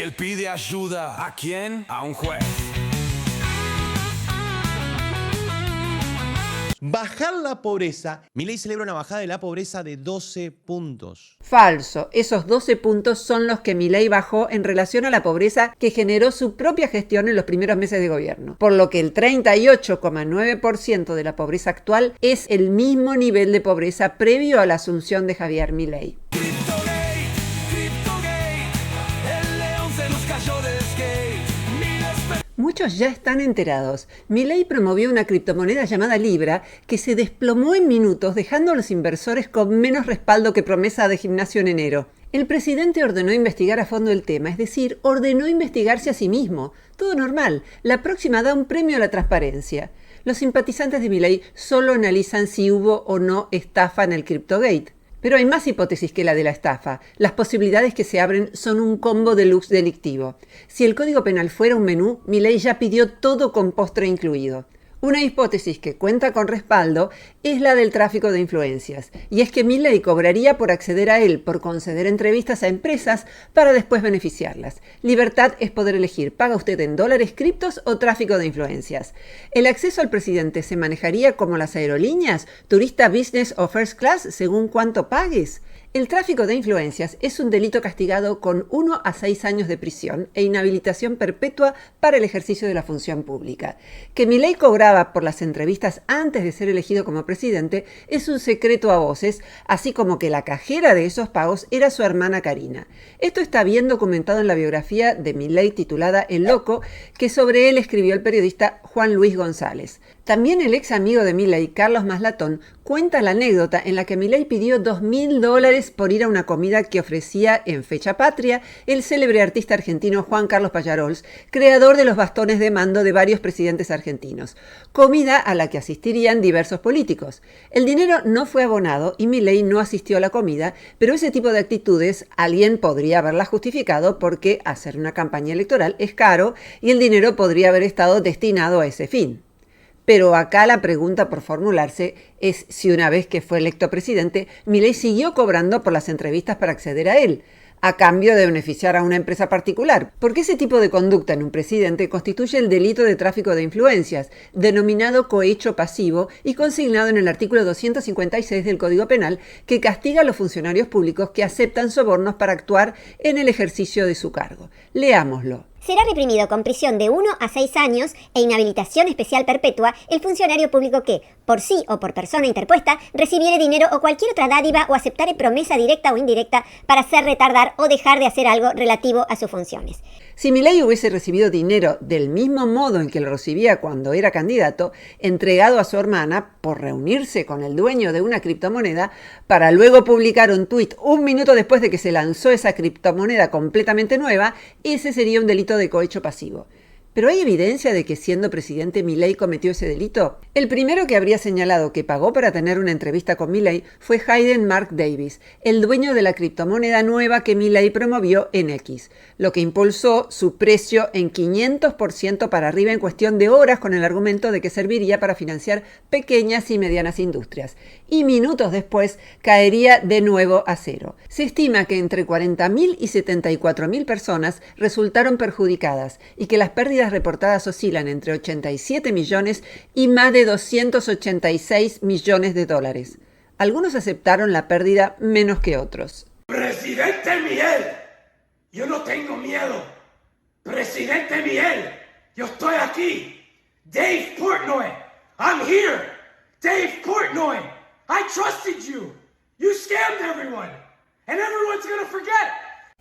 él pide ayuda. ¿A quién? A un juez. Bajar la pobreza. Milei celebra una bajada de la pobreza de 12 puntos. Falso. Esos 12 puntos son los que Milei bajó en relación a la pobreza que generó su propia gestión en los primeros meses de gobierno. Por lo que el 38,9% de la pobreza actual es el mismo nivel de pobreza previo a la asunción de Javier Milei. Muchos ya están enterados. Milei promovió una criptomoneda llamada Libra que se desplomó en minutos, dejando a los inversores con menos respaldo que promesa de gimnasio en enero. El presidente ordenó investigar a fondo el tema, es decir, ordenó investigarse a sí mismo. Todo normal. La próxima da un premio a la transparencia. Los simpatizantes de Milei solo analizan si hubo o no estafa en el CryptoGate. Pero hay más hipótesis que la de la estafa. Las posibilidades que se abren son un combo deluxe delictivo. Si el Código Penal fuera un menú, Milei ya pidió todo con postre incluido. Una hipótesis que cuenta con respaldo es la del tráfico de influencias. Y es que Milei cobraría por acceder a él, por conceder entrevistas a empresas para después beneficiarlas. Libertad es poder elegir. ¿Paga usted en dólares, criptos o tráfico de influencias? El acceso al presidente se manejaría como las aerolíneas, turista business o first class, según cuánto pagues. El tráfico de influencias es un delito castigado con 1 a 6 años de prisión e inhabilitación perpetua para el ejercicio de la función pública. Que Milei cobraba por las entrevistas antes de ser elegido como presidente es un secreto a voces, así como que la cajera de esos pagos era su hermana Karina. Esto está bien documentado en la biografía de Milei titulada El Loco, que sobre él escribió el periodista Juan Luis González. También el ex amigo de Milei, Carlos Maslatón, cuenta la anécdota en la que Milei pidió $2.000 por ir a una comida que ofrecía en fecha patria el célebre artista argentino Juan Carlos Pallarols, creador de los bastones de mando de varios presidentes argentinos, comida a la que asistirían diversos políticos. El dinero no fue abonado y Milei no asistió a la comida, pero ese tipo de actitudes alguien podría haberlas justificado porque hacer una campaña electoral es caro y el dinero podría haber estado destinado a ese fin. Pero acá la pregunta por formularse es si una vez que fue electo presidente, Milei siguió cobrando por las entrevistas para acceder a él, a cambio de beneficiar a una empresa particular, porque ese tipo de conducta en un presidente constituye el delito de tráfico de influencias, denominado cohecho pasivo y consignado en el artículo 256 del Código Penal, que castiga a los funcionarios públicos que aceptan sobornos para actuar en el ejercicio de su cargo. Leámoslo. Será reprimido con prisión de 1 a 6 años e inhabilitación especial perpetua el funcionario público que, por sí o por persona interpuesta, recibiere dinero o cualquier otra dádiva o aceptare promesa directa o indirecta para hacer retardar o dejar de hacer algo relativo a sus funciones. Si Milei hubiese recibido dinero del mismo modo en que lo recibía cuando era candidato, entregado a su hermana por reunirse con el dueño de una criptomoneda, para luego publicar un tuit un minuto después de que se lanzó esa criptomoneda completamente nueva, ese sería un delito de cohecho pasivo. ¿Pero hay evidencia de que siendo presidente Milei cometió ese delito? El primero que habría señalado que pagó para tener una entrevista con Milei fue Hayden Mark Davis, el dueño de la criptomoneda nueva que Milei promovió en X, lo que impulsó su precio en 500% para arriba en cuestión de horas con el argumento de que serviría para financiar pequeñas y medianas industrias. Y minutos después caería de nuevo a cero. Se estima que entre 40.000 y 74.000 personas resultaron perjudicadas y que las pérdidas reportadas oscilan entre 87 millones y más de 286 millones de dólares. Algunos aceptaron la pérdida menos que otros. ¡Presidente Miguel! Yo no tengo miedo. ¡Presidente Miguel! ¡Yo estoy aquí! Dave Portnoy! I'm here! Dave Portnoy! I trusted you! You scammed everyone! And everyone's gonna forget!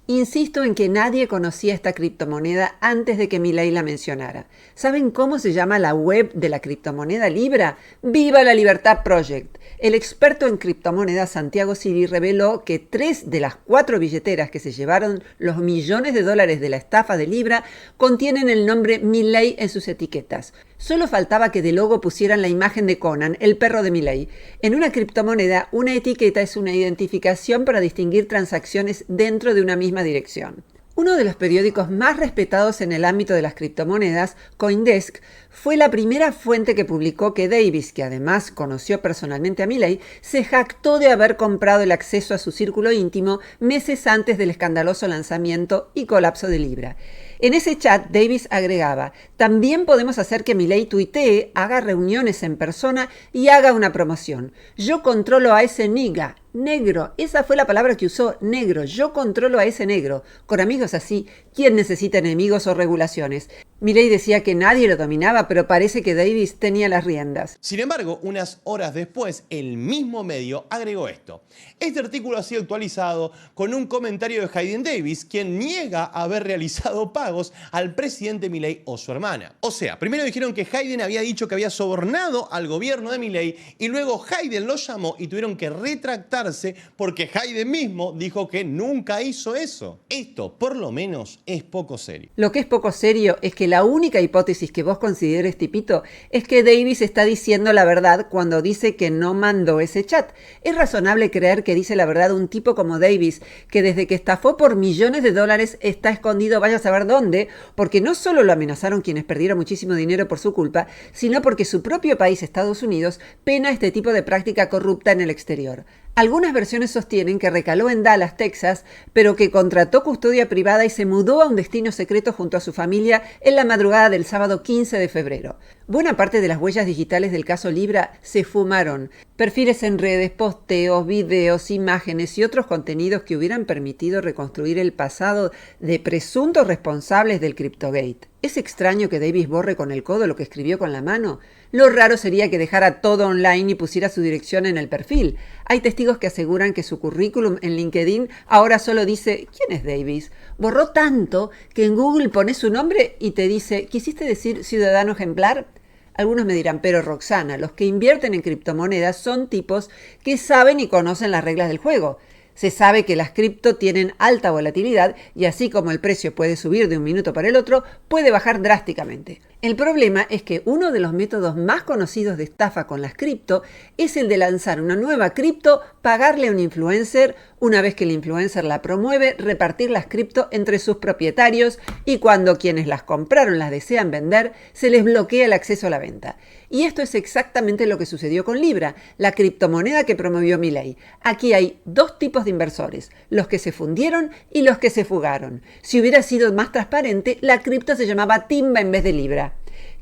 Insisto en que nadie conocía esta criptomoneda antes de que Milei la mencionara. ¿Saben cómo se llama la web de la criptomoneda Libra? ¡Viva la Libertad Project! El experto en criptomonedas Santiago Siri reveló que 3 de las 4 billeteras que se llevaron los millones de dólares de la estafa de Libra contienen el nombre Milei en sus etiquetas. Solo faltaba que de logo pusieran la imagen de Conan, el perro de Milei. En una criptomoneda, una etiqueta es una identificación para distinguir transacciones dentro de una misma dirección. Uno de los periódicos más respetados en el ámbito de las criptomonedas, CoinDesk, fue la primera fuente que publicó que Davis, que además conoció personalmente a Milei, se jactó de haber comprado el acceso a su círculo íntimo meses antes del escandaloso lanzamiento y colapso de Libra. En ese chat, Davis agregaba: también podemos hacer que Milei tuitee, haga reuniones en persona y haga una promoción. Yo controlo a ese nigga, negro. Esa fue la palabra que usó, negro. Yo controlo a ese negro. Con amigos así, ¿quién necesita enemigos o regulaciones? Milei decía que nadie lo dominaba, pero parece que Davis tenía las riendas. Sin embargo, unas horas después, el mismo medio agregó esto. Este artículo ha sido actualizado con un comentario de Hayden Davis, quien niega haber realizado pagos al presidente Milei o su hermana. O sea, primero dijeron que Hayden había dicho que había sobornado al gobierno de Milei y luego Hayden lo llamó y tuvieron que retractarse porque Hayden mismo dijo que nunca hizo eso. Esto, por lo menos, es poco serio. Lo que es poco serio es que la única hipótesis que vos consideres, tipito, es que Davis está diciendo la verdad cuando dice que no mandó ese chat. Es razonable creer que dice la verdad un tipo como Davis, que desde que estafó por millones de dólares está escondido vaya a saber dónde, porque no solo lo amenazaron quienes perdieron muchísimo dinero por su culpa, sino porque su propio país, Estados Unidos, pena este tipo de práctica corrupta en el exterior. Algunas versiones sostienen que recaló en Dallas, Texas, pero que contrató custodia privada y se mudó a un destino secreto junto a su familia en la madrugada del sábado 15 de febrero. Buena parte de las huellas digitales del caso Libra se fumaron. Perfiles en redes, posteos, videos, imágenes y otros contenidos que hubieran permitido reconstruir el pasado de presuntos responsables del CryptoGate. ¿Es extraño que Davis borre con el codo lo que escribió con la mano? Lo raro sería que dejara todo online y pusiera su dirección en el perfil. Hay testigos que aseguran que su currículum en LinkedIn ahora solo dice ¿quién es Davis? Borró tanto que en Google pones su nombre y te dice ¿quisiste decir ciudadano ejemplar? Algunos me dirán, pero Roxana, los que invierten en criptomonedas son tipos que saben y conocen las reglas del juego. Se sabe que las cripto tienen alta volatilidad y así como el precio puede subir de un minuto para el otro, puede bajar drásticamente. El problema es que uno de los métodos más conocidos de estafa con las cripto es el de lanzar una nueva cripto, pagarle a un influencer, una vez que el influencer la promueve, repartir las cripto entre sus propietarios y cuando quienes las compraron las desean vender, se les bloquea el acceso a la venta. Y esto es exactamente lo que sucedió con Libra, la criptomoneda que promovió Milei. Aquí hay dos tipos de inversores, los que se fundieron y los que se fugaron. Si hubiera sido más transparente, la cripto se llamaba Timba en vez de Libra.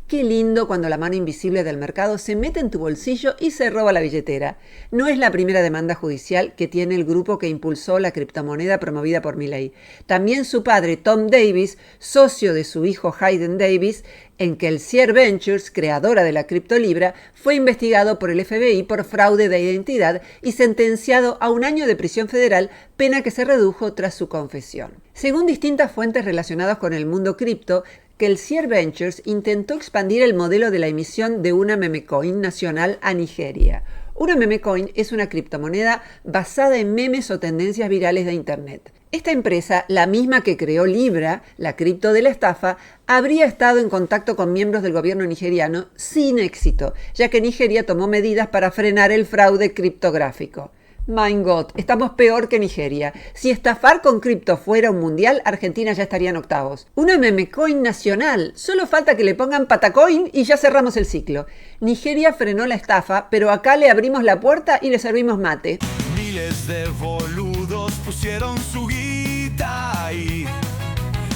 Qué lindo cuando la mano invisible del mercado se mete en tu bolsillo y se roba la billetera. No es la primera demanda judicial que tiene el grupo que impulsó la criptomoneda promovida por Milei. También su padre, Tom Davis, socio de su hijo Hayden Davis, en Kelsier Ventures, creadora de la criptolibra, fue investigado por el FBI por fraude de identidad y sentenciado a 1 año de prisión federal, pena que se redujo tras su confesión. Según distintas fuentes relacionadas con el mundo cripto, Kelsier Ventures intentó expandir el modelo de la emisión de una memecoin nacional a Nigeria. Una memecoin es una criptomoneda basada en memes o tendencias virales de Internet. Esta empresa, la misma que creó Libra, la cripto de la estafa, habría estado en contacto con miembros del gobierno nigeriano sin éxito, ya que Nigeria tomó medidas para frenar el fraude criptográfico. My God, estamos peor que Nigeria. Si estafar con cripto fuera un mundial, Argentina ya estaría en octavos. Una memecoin nacional. Solo falta que le pongan patacoin y ya cerramos el ciclo. Nigeria frenó la estafa, pero acá le abrimos la puerta y le servimos mate. Miles de boludos pusieron su guita ahí.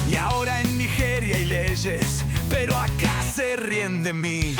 Y ahora en Nigeria hay leyes, pero acá se ríen de mí.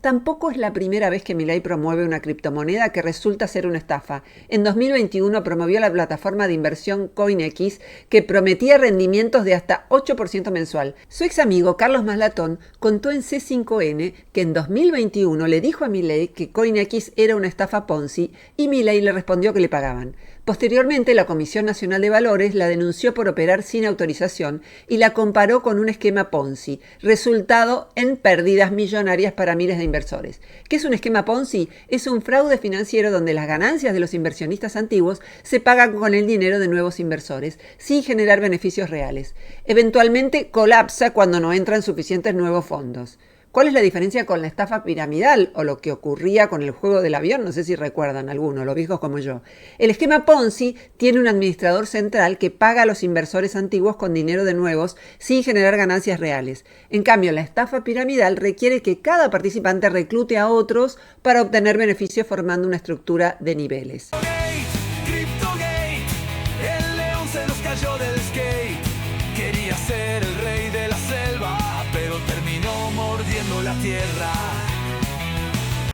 Tampoco es la primera vez que Milei promueve una criptomoneda que resulta ser una estafa. En 2021 promovió la plataforma de inversión CoinX que prometía rendimientos de hasta 8% mensual. Su ex amigo Carlos Maslatón contó en C5N que en 2021 le dijo a Milei que CoinX era una estafa Ponzi y Milei le respondió que le pagaban. Posteriormente, la Comisión Nacional de Valores la denunció por operar sin autorización y la comparó con un esquema Ponzi, resultado en pérdidas millonarias para miles de inversores. ¿Qué es un esquema Ponzi? Es un fraude financiero donde las ganancias de los inversionistas antiguos se pagan con el dinero de nuevos inversores, sin generar beneficios reales. Eventualmente colapsa cuando no entran suficientes nuevos fondos. ¿Cuál es la diferencia con la estafa piramidal o lo que ocurría con el juego del avión? No sé si recuerdan algunos, los viejos como yo. El esquema Ponzi tiene un administrador central que paga a los inversores antiguos con dinero de nuevos sin generar ganancias reales. En cambio, la estafa piramidal requiere que cada participante reclute a otros para obtener beneficios formando una estructura de niveles. Cryptogate, el león se nos cayó del skate. Quería ser el rey de la selva, pero terminó mordiendo la tierra.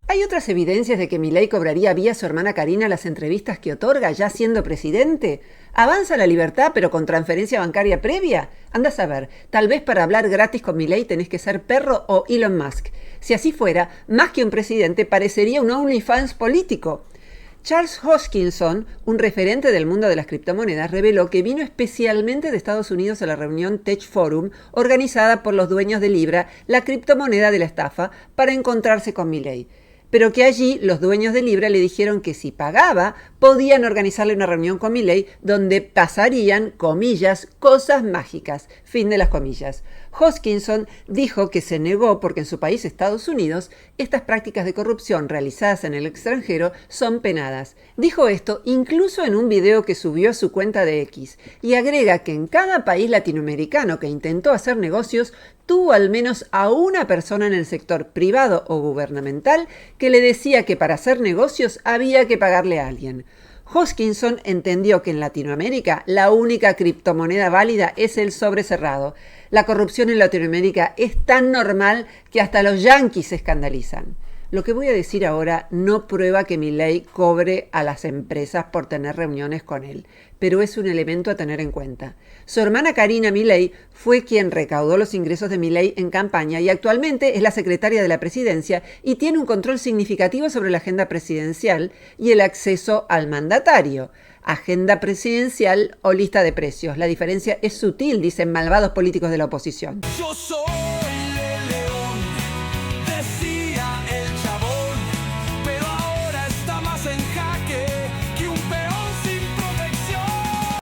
¿Hay otras evidencias de que Milei cobraría vía su hermana Karina las entrevistas que otorga ya siendo presidente? ¿Avanza la libertad pero con transferencia bancaria previa? Anda a saber, tal vez para hablar gratis con Milei tenés que ser perro o Elon Musk. Si así fuera, más que un presidente parecería un OnlyFans político. Charles Hoskinson, un referente del mundo de las criptomonedas, reveló que vino especialmente de Estados Unidos a la reunión Tech Forum, organizada por los dueños de Libra, la criptomoneda de la estafa, para encontrarse con Milei. Pero que allí los dueños de Libra le dijeron que si pagaba, podían organizarle una reunión con Milei donde pasarían, comillas, cosas mágicas, fin de las comillas. Hoskinson dijo que se negó porque en su país, Estados Unidos, estas prácticas de corrupción realizadas en el extranjero son penadas. Dijo esto incluso en un video que subió a su cuenta de X y agrega que en cada país latinoamericano que intentó hacer negocios tuvo al menos a una persona en el sector privado o gubernamental que le decía que para hacer negocios había que pagarle a alguien. Hoskinson entendió que en Latinoamérica la única criptomoneda válida es el sobre cerrado. La corrupción en Latinoamérica es tan normal que hasta los yanquis se escandalizan. Lo que voy a decir ahora no prueba que Milei cobre a las empresas por tener reuniones con él, pero es un elemento a tener en cuenta. Su hermana Karina Milei fue quien recaudó los ingresos de Milei en campaña y actualmente es la secretaria de la presidencia y tiene un control significativo sobre la agenda presidencial y el acceso al mandatario. Agenda presidencial o lista de precios. La diferencia es sutil, dicen malvados políticos de la oposición. Yo soy el león, decía el chabón, pero ahora está más en jaque que un peón sin protección.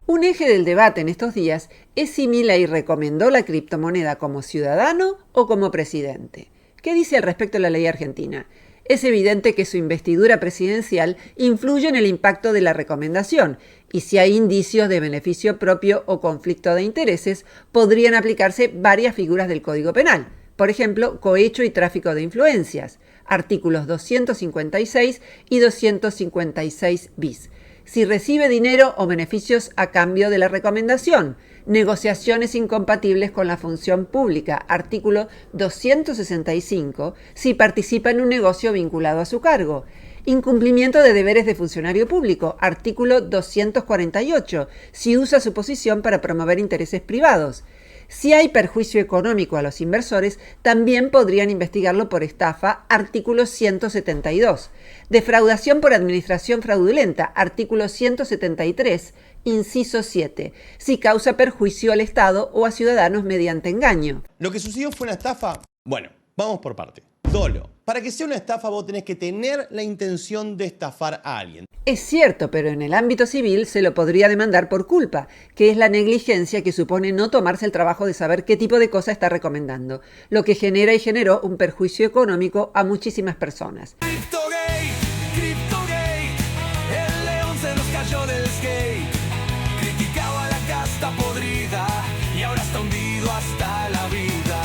Un eje del debate en estos días es si Milei recomendó la criptomoneda como ciudadano o como presidente. ¿Qué dice al respecto la ley argentina? Es evidente que su investidura presidencial influye en el impacto de la recomendación y si hay indicios de beneficio propio o conflicto de intereses, podrían aplicarse varias figuras del Código Penal. Por ejemplo, cohecho y tráfico de influencias, artículos 256 y 256 bis. Si recibe dinero o beneficios a cambio de la recomendación, negociaciones incompatibles con la función pública, artículo 265, si participa en un negocio vinculado a su cargo, incumplimiento de deberes de funcionario público, artículo 248, si usa su posición para promover intereses privados. Si hay perjuicio económico a los inversores, también podrían investigarlo por estafa, artículo 172. Defraudación por administración fraudulenta, artículo 173, inciso 7. Si causa perjuicio al Estado o a ciudadanos mediante engaño. ¿Lo que sucedió fue una estafa? Bueno, vamos por parte. Dolo. Para que sea una estafa vos tenés que tener la intención de estafar a alguien. Es cierto, pero en el ámbito civil se lo podría demandar por culpa, que es la negligencia que supone no tomarse el trabajo de saber qué tipo de cosa está recomendando, lo que genera y generó un perjuicio económico a muchísimas personas. Cryptogate, el león se nos cayó del skate. Criticaba la casta podrida y ahora está hundido hasta la vida.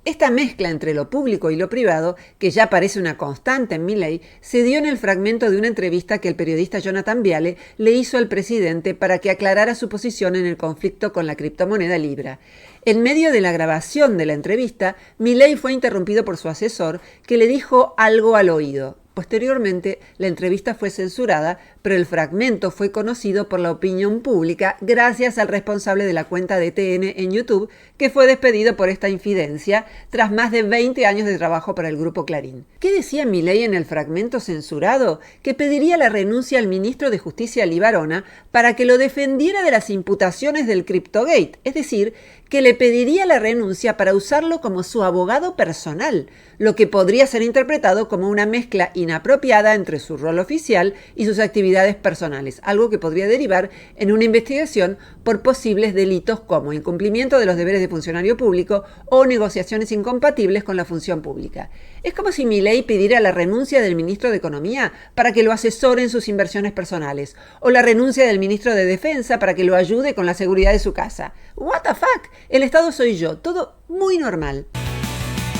Esta mezcla entre lo público y lo privado, que ya parece una constante en Milei, se dio en el fragmento de una entrevista que el periodista Jonathan Viale le hizo al presidente para que aclarara su posición en el conflicto con la criptomoneda Libra. En medio de la grabación de la entrevista, Milei fue interrumpido por su asesor, que le dijo algo al oído. Posteriormente, la entrevista fue censurada, pero el fragmento fue conocido por la opinión pública gracias al responsable de la cuenta de TN en YouTube, que fue despedido por esta infidencia tras más de 20 años de trabajo para el Grupo Clarín. ¿Qué decía Milei en el fragmento censurado? Que pediría la renuncia al ministro de Justicia Libarona para que lo defendiera de las imputaciones del Cryptogate, es decir, que le pediría la renuncia para usarlo como su abogado personal, lo que podría ser interpretado como una mezcla inapropiada entre su rol oficial y sus actividades personales, algo que podría derivar en una investigación por posibles delitos como incumplimiento de los deberes de funcionario público o negociaciones incompatibles con la función pública. Es como si Milei pidiera la renuncia del ministro de Economía para que lo asesore en sus inversiones personales, o la renuncia del ministro de Defensa para que lo ayude con la seguridad de su casa. What the fuck? El Estado soy yo, todo muy normal.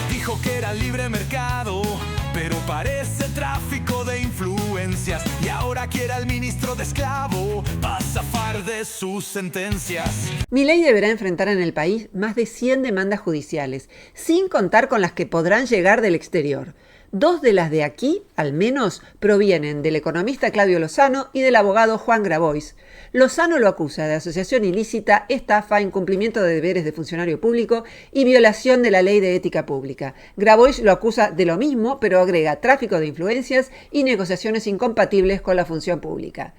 Dijo que era libre mercado, pero parece tráfico de influencias. Y ahora quiere al ministro de esclavo para zafar de sus sentencias. Milei deberá enfrentar en el país más de 100 demandas judiciales, sin contar con las que podrán llegar del exterior. 2 de las de aquí, al menos, provienen del economista Claudio Lozano y del abogado Juan Grabois. Lozano lo acusa de asociación ilícita, estafa, incumplimiento de deberes de funcionario público y violación de la ley de ética pública. Grabois lo acusa de lo mismo, pero agrega tráfico de influencias y negociaciones incompatibles con la función pública.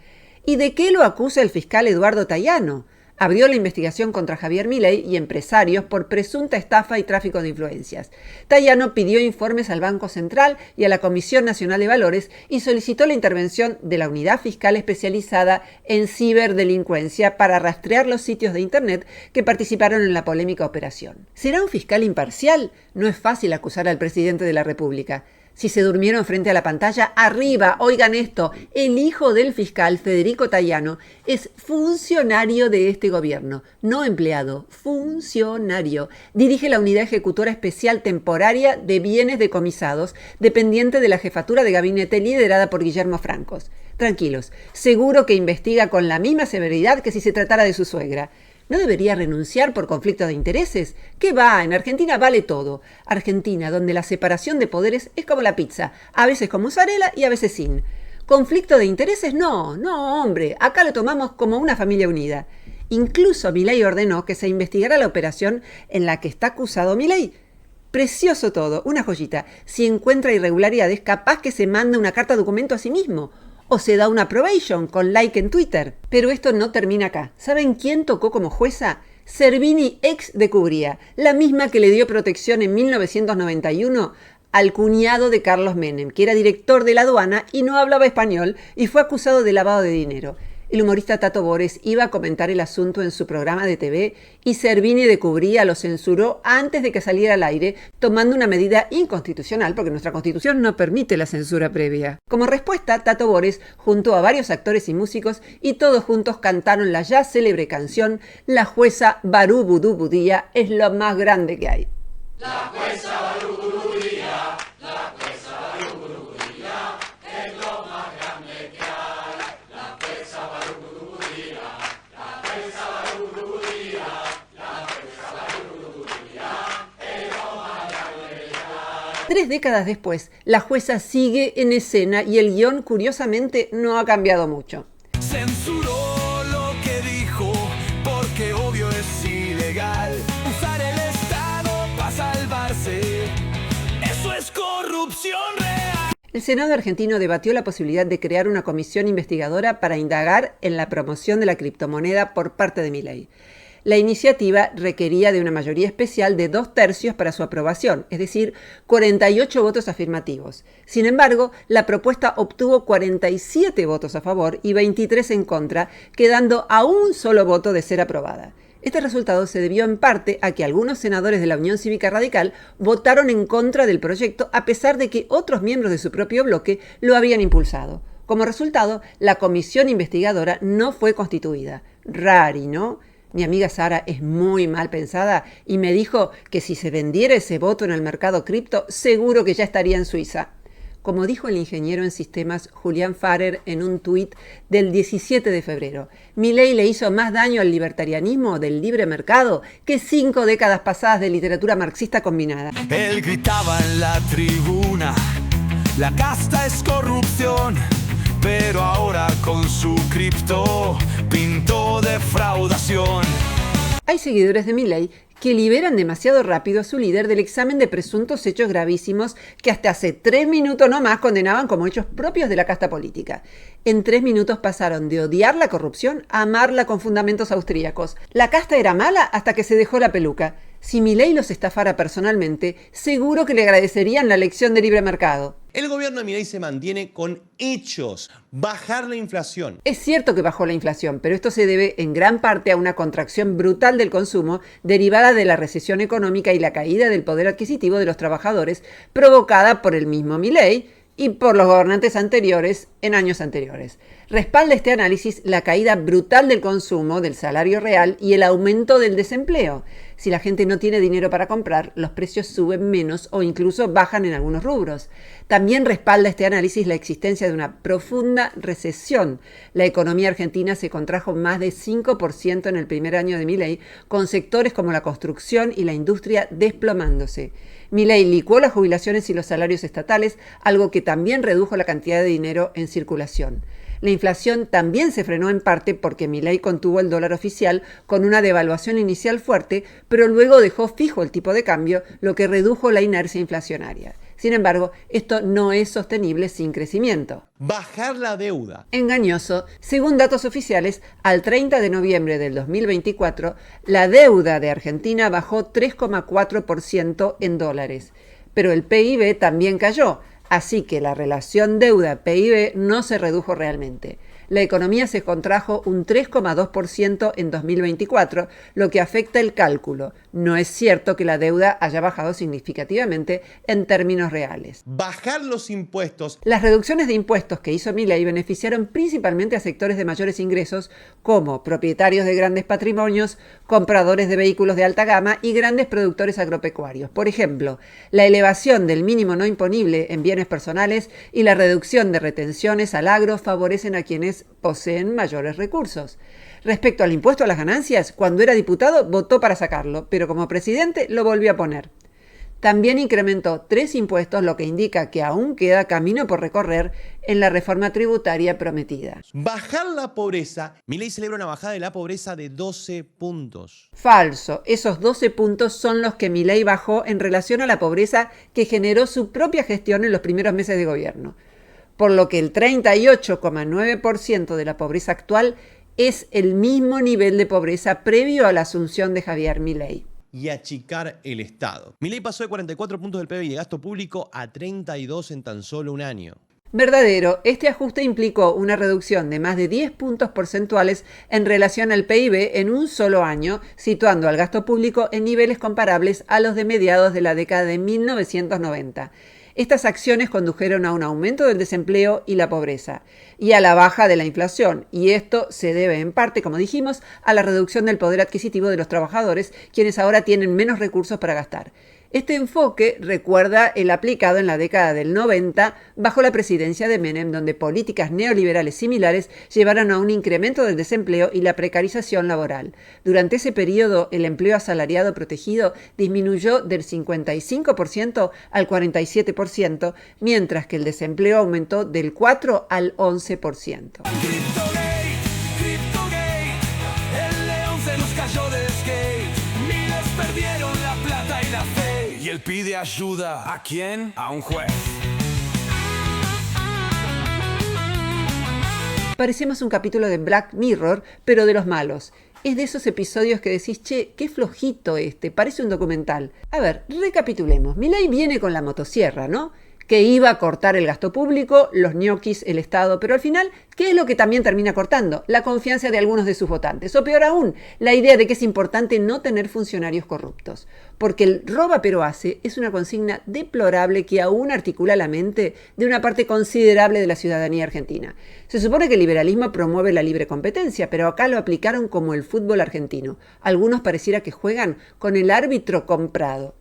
¿Y de qué lo acusa el fiscal Eduardo Tayano? Abrió la investigación contra Javier Milei y empresarios por presunta estafa y tráfico de influencias. Tayano pidió informes al Banco Central y a la Comisión Nacional de Valores y solicitó la intervención de la Unidad Fiscal Especializada en Ciberdelincuencia para rastrear los sitios de Internet que participaron en la polémica operación. ¿Será un fiscal imparcial? No es fácil acusar al presidente de la República. Si se durmieron frente a la pantalla, arriba, oigan esto, el hijo del fiscal Federico Tayano es funcionario de este gobierno, no empleado, funcionario. Dirige la Unidad Ejecutora Especial Temporaria de Bienes Decomisados, dependiente de la jefatura de gabinete liderada por Guillermo Francos. Tranquilos, seguro que investiga con la misma severidad que si se tratara de su suegra. ¿No debería renunciar por conflicto de intereses? ¿Qué va? En Argentina vale todo. Argentina, donde la separación de poderes es como la pizza, a veces con mozzarella y a veces sin. ¿Conflicto de intereses? No, hombre, acá lo tomamos como una familia unida. Incluso Milei ordenó que se investigara la operación en la que está acusado Milei. Precioso todo, una joyita. Si encuentra irregularidades, capaz que se manda una carta documento a sí mismo. O se da una probation con like en Twitter. Pero esto no termina acá. ¿Saben quién tocó como jueza? Servini ex de Cubría, la misma que le dio protección en 1991 al cuñado de Carlos Menem, que era director de la aduana y no hablaba español y fue acusado de lavado de dinero. El humorista Tato Bores iba a comentar el asunto en su programa de TV y Servini de Cubría lo censuró antes de que saliera al aire, tomando una medida inconstitucional porque nuestra Constitución no permite la censura previa. Como respuesta, Tato Bores juntó a varios actores y músicos y todos juntos cantaron la ya célebre canción La jueza Barubudubudía es lo más grande que hay. La jueza Barubudubudía, la jueza Barubudubudía es lo más grande que hay. La jueza Barubudubudía, la jueza Barubudubudía, la jueza Barubudubudía es lo más grande que hay. 3 décadas después, la jueza sigue en escena y el guión, curiosamente, no ha cambiado mucho. Censuró lo que dijo porque obvio es ilegal usar el Estado para salvarse. Eso es corrupción real. El Senado argentino debatió la posibilidad de crear una comisión investigadora para indagar en la promoción de la criptomoneda por parte de Milei. La iniciativa requería de una mayoría especial de 2/3 para su aprobación, es decir, 48 votos afirmativos. Sin embargo, la propuesta obtuvo 47 votos a favor y 23 en contra, quedando a un solo voto de ser aprobada. Este resultado se debió en parte a que algunos senadores de la Unión Cívica Radical votaron en contra del proyecto a pesar de que otros miembros de su propio bloque lo habían impulsado. Como resultado, la comisión investigadora no fue constituida. Rari, ¿no? Mi amiga Sara es muy mal pensada y me dijo que si se vendiera ese voto en el mercado cripto, seguro que ya estaría en Suiza. Como dijo el ingeniero en sistemas Julián Farrer en un tuit del 17 de febrero, Milei le hizo más daño al libertarianismo del libre mercado que 5 décadas pasadas de literatura marxista combinada. Él gritaba en la tribuna, la casta es corrupción, pero ahora con su cripto pintó defraudación. Hay seguidores de Milei que liberan demasiado rápido a su líder del examen de presuntos hechos gravísimos que hasta hace 3 minutos nomás condenaban como hechos propios de la casta política. En 3 minutos pasaron de odiar la corrupción a amarla con fundamentos austríacos. La casta era mala hasta que se dejó la peluca. Si Milei los estafara personalmente, seguro que le agradecerían la lección de libre mercado. El gobierno de Milei se mantiene con hechos, bajar la inflación. Es cierto que bajó la inflación, pero esto se debe en gran parte a una contracción brutal del consumo derivada de la recesión económica y la caída del poder adquisitivo de los trabajadores provocada por el mismo Milei y por los gobernantes anteriores en años anteriores. Respalda este análisis la caída brutal del consumo, del salario real y el aumento del desempleo. Si la gente no tiene dinero para comprar, los precios suben menos o incluso bajan en algunos rubros. También respalda este análisis la existencia de una profunda recesión. La economía argentina se contrajo más de 5% en el primer año de Milei, con sectores como la construcción y la industria desplomándose. Milei licuó las jubilaciones y los salarios estatales, algo que también redujo la cantidad de dinero en circulación. La inflación también se frenó en parte porque Milei contuvo el dólar oficial con una devaluación inicial fuerte, pero luego dejó fijo el tipo de cambio, lo que redujo la inercia inflacionaria. Sin embargo, esto no es sostenible sin crecimiento. Bajar la deuda. Engañoso. Según datos oficiales, al 30 de noviembre del 2024, la deuda de Argentina bajó 3,4% en dólares, pero el PIB también cayó. Así que la relación deuda-PIB no se redujo realmente. La economía se contrajo un 3,2% en 2024, lo que afecta el cálculo. No es cierto que la deuda haya bajado significativamente en términos reales. Bajar los impuestos. Las reducciones de impuestos que hizo Milei beneficiaron principalmente a sectores de mayores ingresos como propietarios de grandes patrimonios, compradores de vehículos de alta gama y grandes productores agropecuarios. Por ejemplo, la elevación del mínimo no imponible en bienes personales y la reducción de retenciones al agro favorecen a quienes poseen mayores recursos. Respecto al impuesto a las ganancias, cuando era diputado votó para sacarlo, pero como presidente lo volvió a poner. También incrementó 3 impuestos, lo que indica que aún queda camino por recorrer en la reforma tributaria prometida. Bajar la pobreza. Milei celebra una bajada de la pobreza de 12 puntos. Falso. Esos 12 puntos son los que Milei bajó en relación a la pobreza que generó su propia gestión en los primeros meses de gobierno. Por lo que el 38,9% de la pobreza actual es el mismo nivel de pobreza previo a la asunción de Javier Milei. Y achicar el Estado. Milei pasó de 44 puntos del PIB de gasto público a 32 en tan solo un año. Verdadero, este ajuste implicó una reducción de más de 10 puntos porcentuales en relación al PIB en un solo año, situando al gasto público en niveles comparables a los de mediados de la década de 1990. Estas acciones condujeron a un aumento del desempleo y la pobreza, y a la baja de la inflación, y esto se debe en parte, como dijimos, a la reducción del poder adquisitivo de los trabajadores, quienes ahora tienen menos recursos para gastar. Este enfoque recuerda el aplicado en la década del 90 bajo la presidencia de Menem, donde políticas neoliberales similares llevaron a un incremento del desempleo y la precarización laboral. Durante ese periodo, el empleo asalariado protegido disminuyó del 55% al 47%, mientras que el desempleo aumentó del 4 al 11%. Y él pide ayuda. ¿A quién? A un juez. Parecemos un capítulo de Black Mirror, pero de los malos. Es de esos episodios que decís, che, qué flojito parece un documental. A ver, recapitulemos. Milei viene con la motosierra, ¿no? Que iba a cortar el gasto público, los ñoquis, el Estado, pero al final, ¿qué es lo que también termina cortando? La confianza de algunos de sus votantes. O peor aún, la idea de que es importante no tener funcionarios corruptos. Porque el roba pero hace es una consigna deplorable que aún articula la mente de una parte considerable de la ciudadanía argentina. Se supone que el liberalismo promueve la libre competencia, pero acá lo aplicaron como el fútbol argentino. Algunos pareciera que juegan con el árbitro comprado.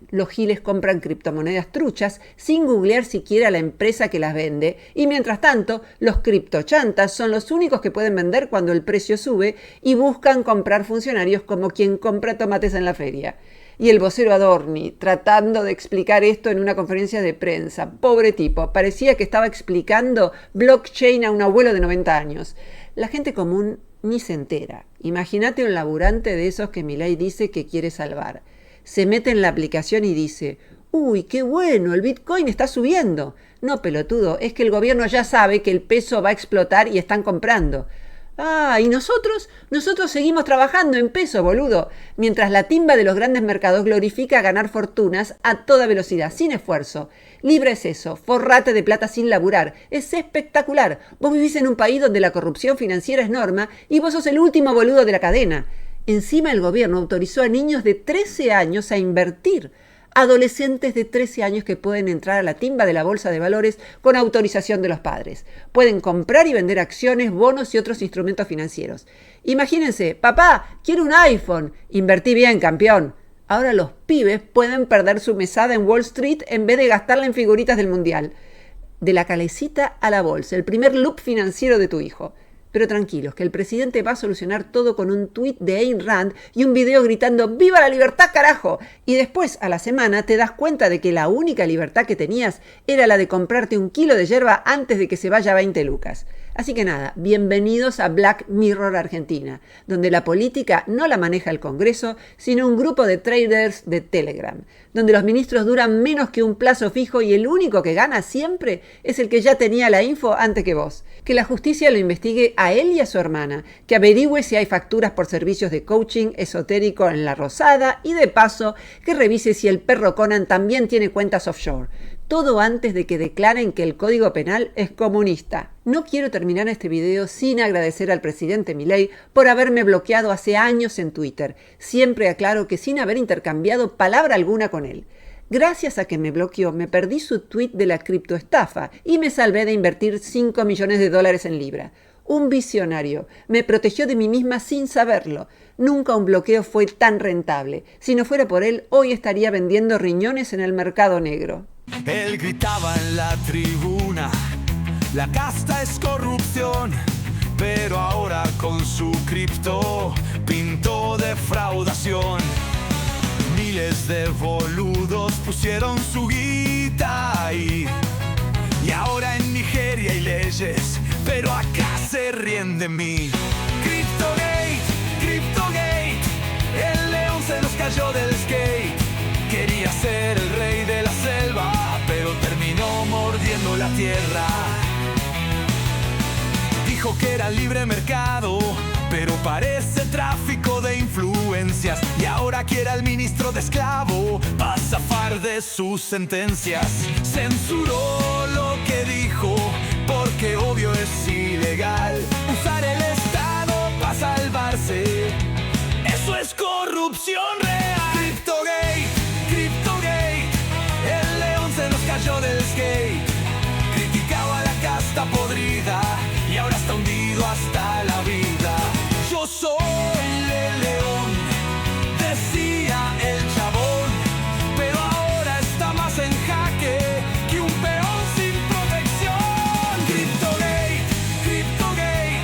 Los giles compran criptomonedas truchas sin googlear siquiera la empresa que las vende y mientras tanto los criptochantas son los únicos que pueden vender cuando el precio sube y buscan comprar funcionarios como quien compra tomates en la feria. Y el vocero Adorni, tratando de explicar esto en una conferencia de prensa. Pobre tipo, parecía que estaba explicando blockchain a un abuelo de 90 años. La gente común ni se entera. Imagínate un laburante de esos que Milei dice que quiere salvar. Se mete en la aplicación y dice: ¡Uy, qué bueno! El Bitcoin está subiendo. No, pelotudo, es que el gobierno ya sabe que el peso va a explotar y están comprando. Ah, ¿y nosotros? Nosotros seguimos trabajando en peso, boludo. Mientras la timba de los grandes mercados glorifica ganar fortunas a toda velocidad, sin esfuerzo. Libra es eso, forrate de plata sin laburar. Es espectacular. Vos vivís en un país donde la corrupción financiera es norma y vos sos el último boludo de la cadena. Encima el gobierno autorizó a niños de 13 años a invertir. Adolescentes de 13 años que pueden entrar a la timba de la bolsa de valores con autorización de los padres. Pueden comprar y vender acciones, bonos y otros instrumentos financieros. Imagínense: papá, quiero un iPhone. Invertí bien, campeón. Ahora los pibes pueden perder su mesada en Wall Street en vez de gastarla en figuritas del mundial. De la calecita a la bolsa, el primer loop financiero de tu hijo. Pero tranquilos, que el presidente va a solucionar todo con un tuit de Ayn Rand y un video gritando ¡Viva la libertad, carajo! Y después, a la semana, te das cuenta de que la única libertad que tenías era la de comprarte un kilo de yerba antes de que se vaya a 20 lucas. Así que nada, bienvenidos a Black Mirror Argentina, donde la política no la maneja el Congreso, sino un grupo de traders de Telegram, donde los ministros duran menos que un plazo fijo y el único que gana siempre es el que ya tenía la info antes que vos. Que la justicia lo investigue a él y a su hermana, que averigüe si hay facturas por servicios de coaching esotérico en La Rosada y de paso que revise si el perro Conan también tiene cuentas offshore. Todo antes de que declaren que el Código Penal es comunista. No quiero terminar este video sin agradecer al presidente Milei por haberme bloqueado hace años en Twitter. Siempre aclaro que sin haber intercambiado palabra alguna con él. Gracias a que me bloqueó, me perdí su tweet de la criptoestafa y me salvé de invertir $5 millones en Libra. Un visionario. Me protegió de mí misma sin saberlo. Nunca un bloqueo fue tan rentable. Si no fuera por él, hoy estaría vendiendo riñones en el mercado negro. Él gritaba en la tribuna: la casta es corrupción. Pero ahora con su cripto pintó defraudación. Miles de boludos pusieron su guita ahí. Y ahora en Nigeria hay leyes, pero acá se ríen de mí. Cryptogate, Cryptogate, el león se nos cayó del skate. Quería ser el rey de la selva, pero terminó mordiendo la tierra. Dijo que era libre mercado, pero parece tráfico de influencias. Y ahora quiere al ministro de esclavo para zafar de sus sentencias. Censuró lo que dijo, porque obvio es ilegal usar el Estado para salvarse. Eso es corrupción real. Cryptogate, Cryptogate, el león se nos cayó del skate. Criticaba a la casta podrida y ahora está hundido hasta la vida. Yo soy el león, decía el chabón, pero ahora está más en jaque que un peón sin protección. Cryptogate, Cryptogate,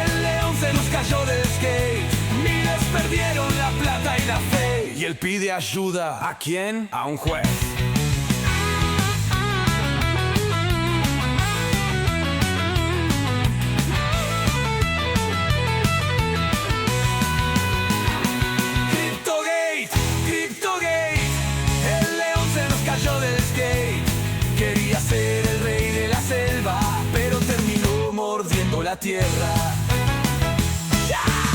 el león se nos cayó del skate. Miles perdieron la plata y la fe. Y él pide ayuda. ¿A quién? A un juez. Ser el rey de la selva, pero terminó mordiendo la tierra. ¡Ya!